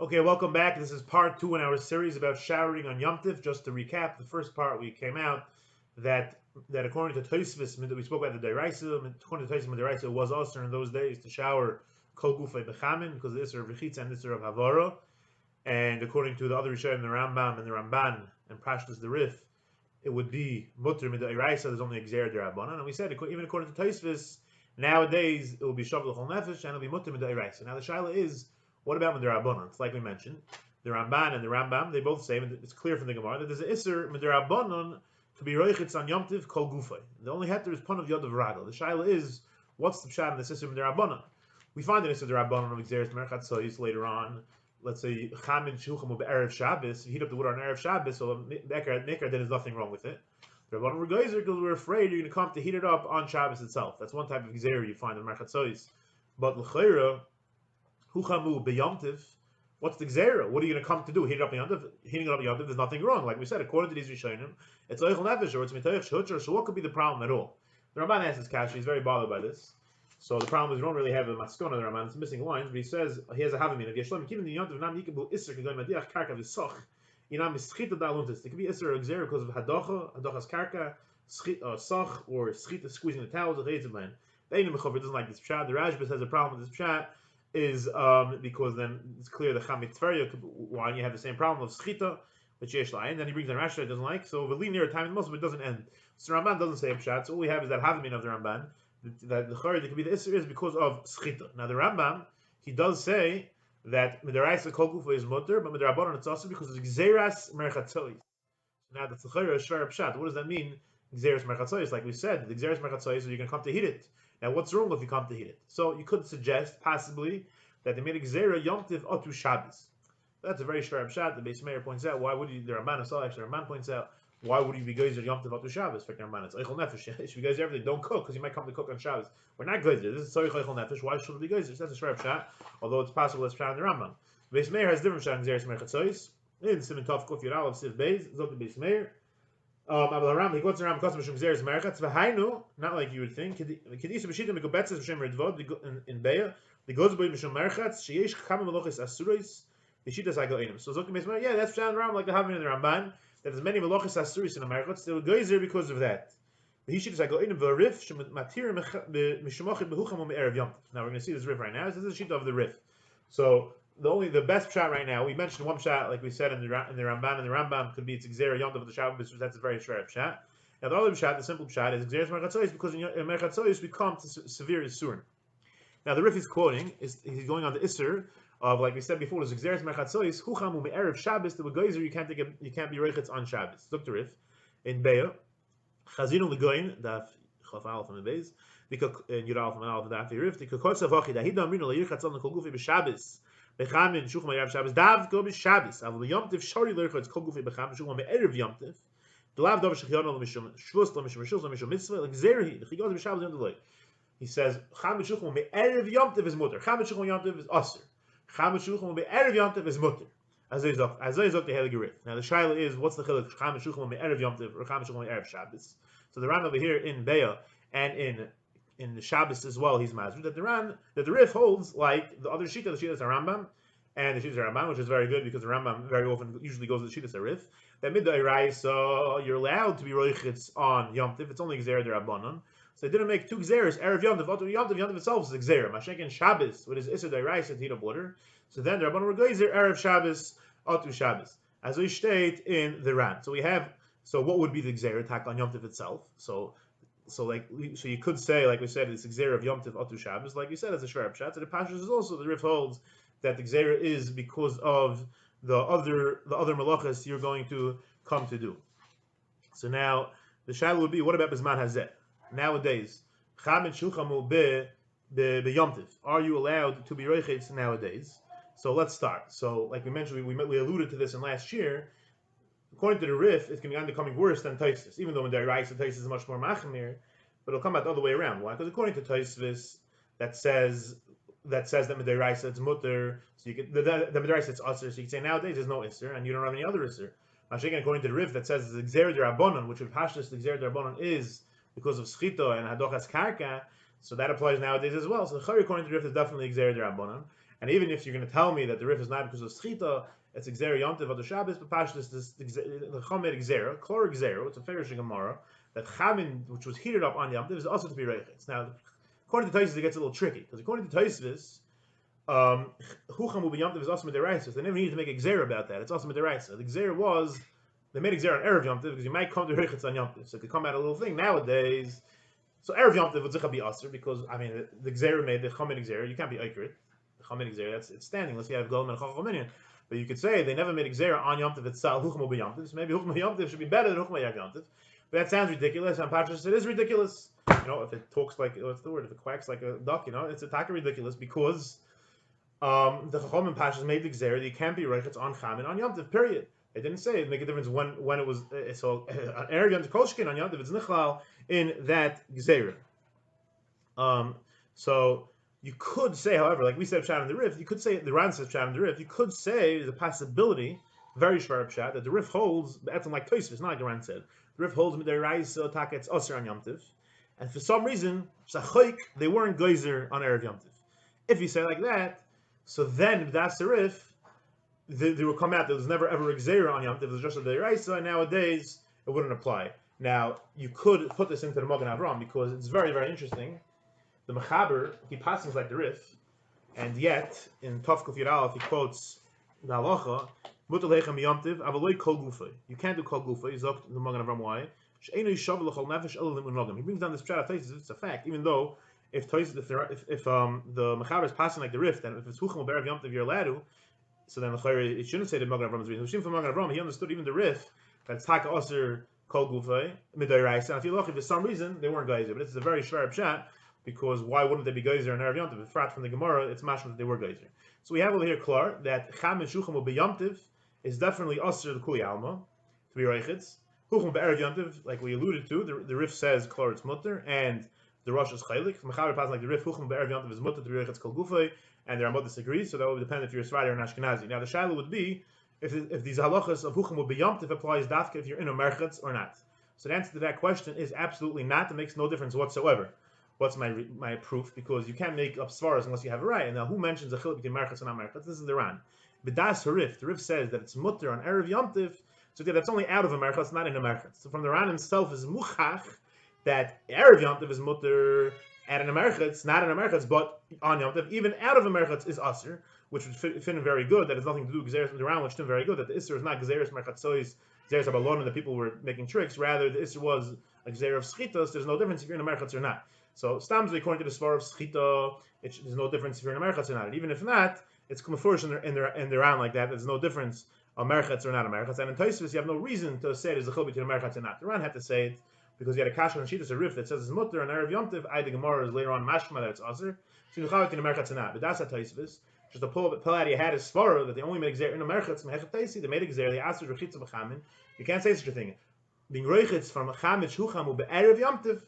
Okay, welcome back. This is part two in our series about showering on Yom Tov. Just to recap, the first part we came out that according to Tosfos, that we spoke about the Deraisa, according to Tosfos, the Deraisa was also in those days to shower kol gufay bechamin because of the issur of rechitza and the issur of hatorah. And according to the other Rishonim, the Rambam and the Ramban and Pashtus the Rif, it would be mutter midiraisa. There's only a gzer derabanan, and we said even according to Tosfos, nowadays it will be shav l'chol nefesh and it'll be mutter midiraisa. Now the shaila is, what about midirabanan? It's like we mentioned, the Ramban and the Rambam, they both say, and it's clear from the Gemara that there's an issur midirabanan to be roichitz on Yom Tov kol gufay. The only heter is pun of yod of ragel. The shaila is, what's the pshat in this issur midirabanan? We find an issur derabanan of gzeres merchatzois later on. Let's say chamin shucham erev Shabbos, heat up the wood on erev Shabbos, so Meir, then there's nothing wrong with it. The Rabbanon were geyser because we're afraid you're going to come to heat it up on Shabbos itself. That's one type of gzeira you find in merchatzois. But l'chayra huchamu beyomtiv. What's the gzeira? What are you going to come to do? Heat it up yomtiv? Heating it up yomtiv, there's nothing wrong. Like we said, according to these Rishonim, it's oichel nefesh or it's mitayach shutzer. So what could be the problem at all? The Ramban asks his kasha. He's very bothered by this. So the problem is we don't really have a maskona the Ramban. It's missing lines, but he says he has a havamina. If Yeshlam keeping the yont of nam yikabu issur can go madiach karka v'soch. Yinam mischita daluntis. It could be issur or gzer because of hadochas karka, soch or schita squeezing the towels. The reitzman. The Einim Mechover doesn't like this pshat. The Rashbas has a problem with this pshat is because then it's clear the Cham Mitzvah why you have the same problem of schita, which yesh layin. Then he brings the Rashi doesn't like. So the near time in most of it doesn't end. So Ramban doesn't say a pshat. So all we have is that havamina of the Ramban. That the chayyid could be the issur is because of schita. Now the Rambam, he does say that midiraisa kol gufa is mutter, but midirabonon it's also because of gzeras merchatzois. Now that's the chayyid shvar pshat. What does that mean? Gzeras merchatzois, like we said, the gzeras merchatzois, so you're going to come to heat it. Now what's wrong if you come to heat it? So you could suggest possibly that they made a gzera Yom Tov otu Shabbos. That's a very shvar pshat. The Bais Meir points out why would you? The Ramban as well, actually Ramban points out. Why would you be geyser Yom Tov to Shabbos? For Ramban, it's eichel nefesh. You should be geyser everything. Don't cook because you might come to cook on Shabbos. We're not geyser. This is sorry eichel nefesh. Why should it be geyser? That's a shver pshat. Although it's possible it's pshat in the Rambam. Bais Meir has different pshat in Zeres Merchatzois. In Simon Tov Kuf Yud Aleph Siv Bais Zok the Bais Meir. Avrohom he quotes Rambam custom from Zeres Merchatz v'hainu, not like you would think. Kedisa b'shita mekubetzes b'shem redvod in Beya. The goes by b'shem Merchatz sheyesh chama melochis asuros the shitos agel enim. So Zok the Bais Meir, yeah, that's pshat in the Rambam like the having in the Ramban. That there's many melochis asuris in America. They will geyser because of that. Now we're going to see this riff right now. This is the shita of the riff. So the best pshat right now. We mentioned one pshat, like we said in the Ramban, and the Rambam could be it's gzer Yom Tov of the Shabbos, that's a very short pshat. Now the other pshat, the simple pshat, is gzer merchatzois because in merchatzois we come to severe issur. Now the riff he's quoting he's going on the issur of, like we said before, the gzeres merchatzois huchamu me'erev Shabbos. The geyser you can't be roichitz on Shabbos. Look the riff in Beya. Chazinu legoin daf chaf alf from the Bais. In Yud Alf from Alf daf the riff. The kokotz avachi da hidam rinu leirchatz on the kol gufi b'Shabbos. Bechamin shucham me'erev Shabbos dav go b'Shabbos. Avol Yom Tov shari leirchatz kol gufi bechamin shucham me'erev Yom Tov. The lav dov shechiyonu l'mishum shvus l'mishum rishus l'mishum mitzvah l'gzerhi. The chigos b'Shabbos yom delay. He says cham shucham me'erev Yom Tov is mutter. Cham shucham Yom Tov is asur. Cham shucham me'erev Yom Tov is mutter. As I zok the Heilige Rif. Now the shaila is, what's the chiluk cham shucham me'erev Yom Tov or cham shucham me'erev Shabbos? So the Ran over here in Beya and in the Shabbos as well, he's mazur that the Rif holds like the other shita, the shitas are Rambam and the shitas are Ramban, which is very good because the Rambam very often usually goes to the shitas are Rif. That midiraisa you're allowed to be roichitz on Yom Tov. It's only gzer derabanan. So they didn't make two gzeres. Erev Yom Tov, Yom Tov itself is a gzer. Mashek and Shabbos, what is issur deraisa to heat up water. So then the Rabbanon were geyser erev Shabbos otu Shabbos, as we state in the Ran. So what would be the gzer attack on Yom Tov itself? So you could say, like we said, it's the gzer of Yom Tov otu Shabbos. Like you said, it's a shver pshat. So the pashas is also the Rif holds that the gzer is because of the other malachas you're going to come to do. So now the shadow would be, what about Bizman Hazeh? Nowadays, Chamin Shuchamu be Yom Tov. Are you allowed to be roichitz nowadays? So let's start. So like we mentioned, we alluded to this in last year. According to the Rif, it's going to be becoming worse than Tosfos. Even though in the Deraisa Tosfos is much more machmir, but it'll come out the other way around. Why? Because according to Tosfos, that says that midiraisa it's mutter, so you can the midiraisa it's asur, so you can say nowadays there's no issur, and you don't have any other issur. Again, according to the Rif, that says the gzer derabanon, which with pashtus the gzer derabanon is because of schito and hadochas karka, so that applies nowadays as well. So the chari according to the Rif is definitely gzer derabanon. And even if you're going to tell me that the rif is not because of schita, it's Gzera Yom Tov of the Shabbos, but Pashtus, the Chomet Gzera, Klor Gzera, it's a Ferish Gemara, that Chamin, which was heated up on Yom Tov, is also to be Reichitz. Now, according to Tosfos, it gets a little tricky, because according to Tosfos, Chucham will be Yom Tov is also midiraisa. They never needed to make a Gzera about that. It's also midiraisa. The Gzera was, they made a Gzera on Erev Yom Tov, because you might come to Reichitz on Yom Tov. So it could come out a little thing nowadays. So Erev Yom Tov would be Aser, because, I mean, the Gzera made the Chomet Gzera, you can't be Eikrit. The Chomet Gzera, it's standing, unless you have Golem and Chacham Minyan. But you could say they never made a Gzera on Yom Tov itself, Chucham will be Yom Tov. So maybe Chucham Yom Tov should be better than Chucham Yom Tov. But that sounds ridiculous, and Pashtus, it is ridiculous. You know, if it talks like, what's the word, if it quacks like a duck, you know, it's a taka ridiculous, because the Chacham and Pashtus made the Gzera that you can't be Reichitz on Chamin on Yom Tov, period. They didn't say it make a difference when it was, so Erev Yom Tov Kolshkin on Yom Tov, it's Nichlal in that Gzera. So you could say, however, like we said, Pshat in the Rif, you could say, the Ran says Pshat in the Rif, you could say there's a possibility, very sharp Pshat, that the Rif holds, that's like Tosfos, not like the Ran said, the Rif holds midiraisa taka, it's Aser on Yom Tov, and for some reason, Psachoik, they weren't Geyser on Erev Yom Tov. If you say like that, so then that's the Rif, they will come out, there was never ever a Gzera on Yom Tov, it was just a midiraisa, and nowadays, it wouldn't apply. Now, you could put this into the Magen Avrohom, because it's very, very interesting. The Mechaber, he passes like the Rif, and yet in Tov Kuf Yud Aleph he quotes the halacha, Mutar lechem Yom Tov, avaloi kol gufay. You can't do kol gufay. He's the Magen Avram why? She'enu yishav l'chol nefesh elo limunogam. He brings down this pshat of Tosfos. It's a fact, even though if the Mechaber is passing like the Rif, then if it's Chucham B'erev Yom Tov you're allowed to, so then it shouldn't say the Magen Avram is reading. Hashim from Magen Avram, he understood even the Rif that's taka aser kol gufay midiraisa. And if you look, if for some reason they weren't geyser, but this is a very sharp pshat. Because why wouldn't they be geyser in Erev Yom Tov? Frat from the Gemara, it's mashma that they were geyser. So we have over here klar that Cham and Shucham will be Yom Tov is definitely Aser the Kuli Alma to be Reichitz. Chucham be'erev Yom Tov, like we alluded to, the Rif says klar it's mutter, and the Rosh is chaylik. Mechaber passes like the Rif Chucham be'erev Yom Tov is mutter to be Reichitz kol gufay, and the Rambam disagrees. So that would depend if you're a Sfari or an Ashkenazi. Now the shaila would be if these halachas of Chucham will be Yom Tov applies dafka if you're in a merchatz or not. So the answer to that question is absolutely not. It makes no difference whatsoever. What's my proof? Because you can't make up svaras unless you have a right. Now, who mentions a chiluk between merchatz and not merchatz? This is the Ran. But das harif. The Rif says that it's mutter on erev Yom Tov, so that's only out of a merchatz, not in a merchatz. So from the Ran himself is muchach that erev Yom Tov is mutter at an merchatz, not in a merchatz, but on Yom Tov, even out of a merchatz is aser, which would fit in very good. That has nothing to do with gzeres. The Ran which fit very good. That the issur is not gzeres merchatzois, gzeres abalon, and the people were making tricks. Rather, the issur was a gzer of shitos. There's no difference if you're in a merchatz or not. So, stamsly, according to the svar of schita, there's no difference if you're in a merchatz or not. And even if not, it's kumafurish in their round like that. There's no difference a merchatz or not a merchatz. And in Tosfos, you have no reason to say there's a chil between a merchatz and not. The Ran had to say it because he had a kasha and shitos a rif that says it's mutter and erev Yom Tov. The Gemara is later on mashma that it's aser. So you chal between a merchatz and not. But that's a Tosfos. Just to pull out you had a svara that they only made gzer in a merchatz. Mehechat Taisi, they made a gzer. They asked for rechitza b'chamin. You can't say such a thing. Being reichitz from chametz huchamu be'erev Yom Tov.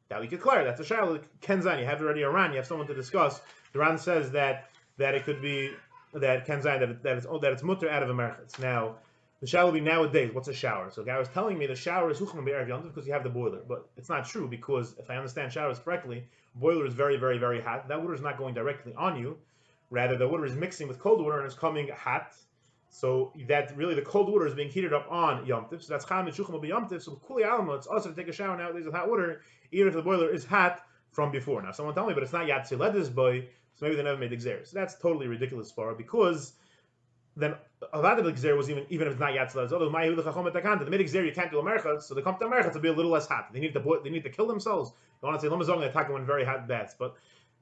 That we could clear. That's a shaila. Kenzan, you have already a Ran. You have someone to discuss. The Ran says that it could be that Kenzan that it's mutter out of a merchatz. Now the shower will be nowadays. What's a shower? So the guy was telling me the shower is hucham be'erev Yom Tov because you have the boiler, but it's not true because if I understand showers correctly, boiler is very, very, very hot. That water is not going directly on you. Rather, the water is mixing with cold water and it's coming hot. So that really the cold water is being heated up on Yom Tov. So that's cham and shucham will be Yom Tov. So kuli alma, it's also to take a shower nowadays with hot water, even if the boiler is hot from before. Now someone tell me, but it's not yat siledis boy, so maybe they never made the gzer. So that's totally ridiculous for because then a lot of the gzer was even if it's not yat siledis. Although the made gzer you can't do a merchatz, so they come to a merchatz to be a little less hot. They need to kill themselves. You want to say lamazong they attack them in very hot baths, but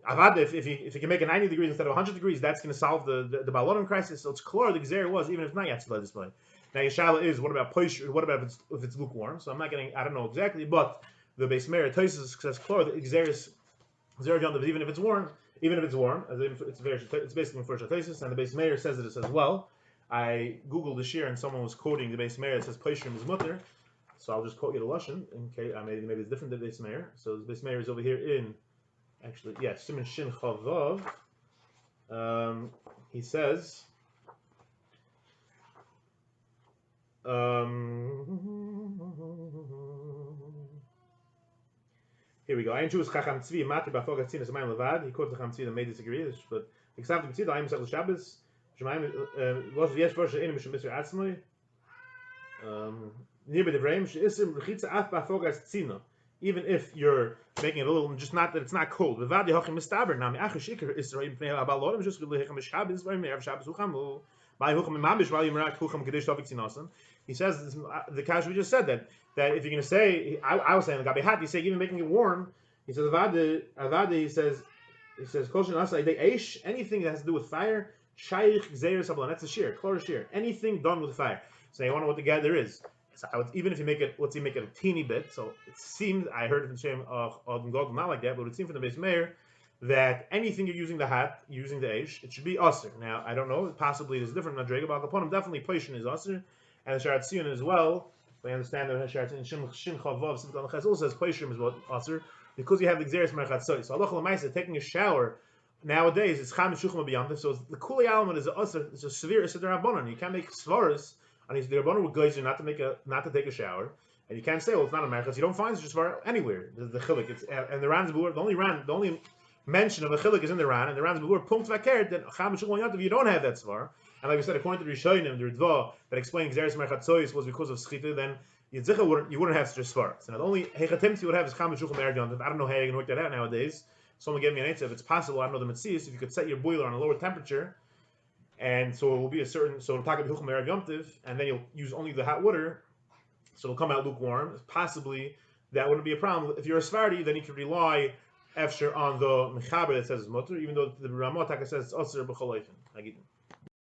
Avad, if you can make it 90 degrees instead of 100 degrees, that's going to solve the balonim crisis. So it's clear the gzer was even if it's not yet to display. Now Yeshala is what about poisher? What about if it's lukewarm? So I don't know exactly, but the Bais Meir Tosfos says clear the gzer is Yom Tov even if it's warm, it's basically for Tosfos, and the Bais Meir says it as well. I googled the shir and someone was quoting the Bais Meir. It says poisher is mutter, so I'll just quote you the lashon in case maybe it's different than Bais Meir. So the Bais Meir is over here in. Actually, yes, Siman Shin Chavav. He says, here we go. Ein Jew is Chacham Tzvi Mati Bafog Hatzin is Mayim Levad. He quotes Chacham Tzvi that may disagree, but Except the Mitzvah, I'm Sechel Shabbos. Shemaim was yes for the enemy Mr. Atzmai. Near the frame, issur rechitza af ba'fogas tzina. Even if you're making it a little, just not that it's not cold. V'vadi hachim mistaber nami achar shikar issur ibnei abalorim just g'lehechem Shabbos v'ayim Meir Shabbos huchamu by hucham mamish v'ayim rak hucham kedish tovik tzinasan. He says the kash we just said that if you're going to say, I was saying the gabi hat, you say even making it warm. He says avadi he says koshin asa idei eish, anything that has to do with fire shaykh gzeir sablan, that's a shear, klor shear, anything done with fire. So you want to know what the gather is. So even if you make it, let's say make it a teeny bit. So it seems, I heard it from Shem of God not like that, but it seems from the Bais Meir that anything you're using the hat, using the eish, it should be issur. Now I don't know, possibly it is different. Madrega, but upon him definitely Pleishin is issur, and the Sharat Sion as well. I understand that Sharat Sion Shin Chavav Simcha Ches also says Pleishim is what issur because you have the Xeris Merchatzoy. So Allah Lamaisa taking a shower. Nowadays it's Cham Shuchma B'Yom Tov, so the Kuli Alman is a issur. It's a severe midirabonon. You can't make svaras. And he's the Rabbanon would guide you not to take a shower, and you can't say, well, it's not a America. You don't find such a svara anywhere. The chilik, and the Ran's Bur, the only mention of the chilik is in the Ran, and the Ran's Bur punkt vakert that Cham Shulchan Yom Tov you don't have that svara. And like we said, according to the Rishonim, the Ritva that explains Xeris Merchatzois was because of Schita, then you wouldn't have such a svara. So now the only hechatimti you would have is Cham Shulchan Yom Tov. I don't know how you can work that out nowadays. Someone gave me an answer if it's possible. I don't know the mitzvahs. If you could set your boiler on a lower temperature. And so it will be a certain, so it'll talk about Meir Yom Tov, and then you'll use only the hot water, so it'll come out lukewarm. Possibly that wouldn't be a problem. If you're a Sephardi, then you can rely after on the Mechaber that says mutter, even though the Ramah says it's issur b'chol ofen.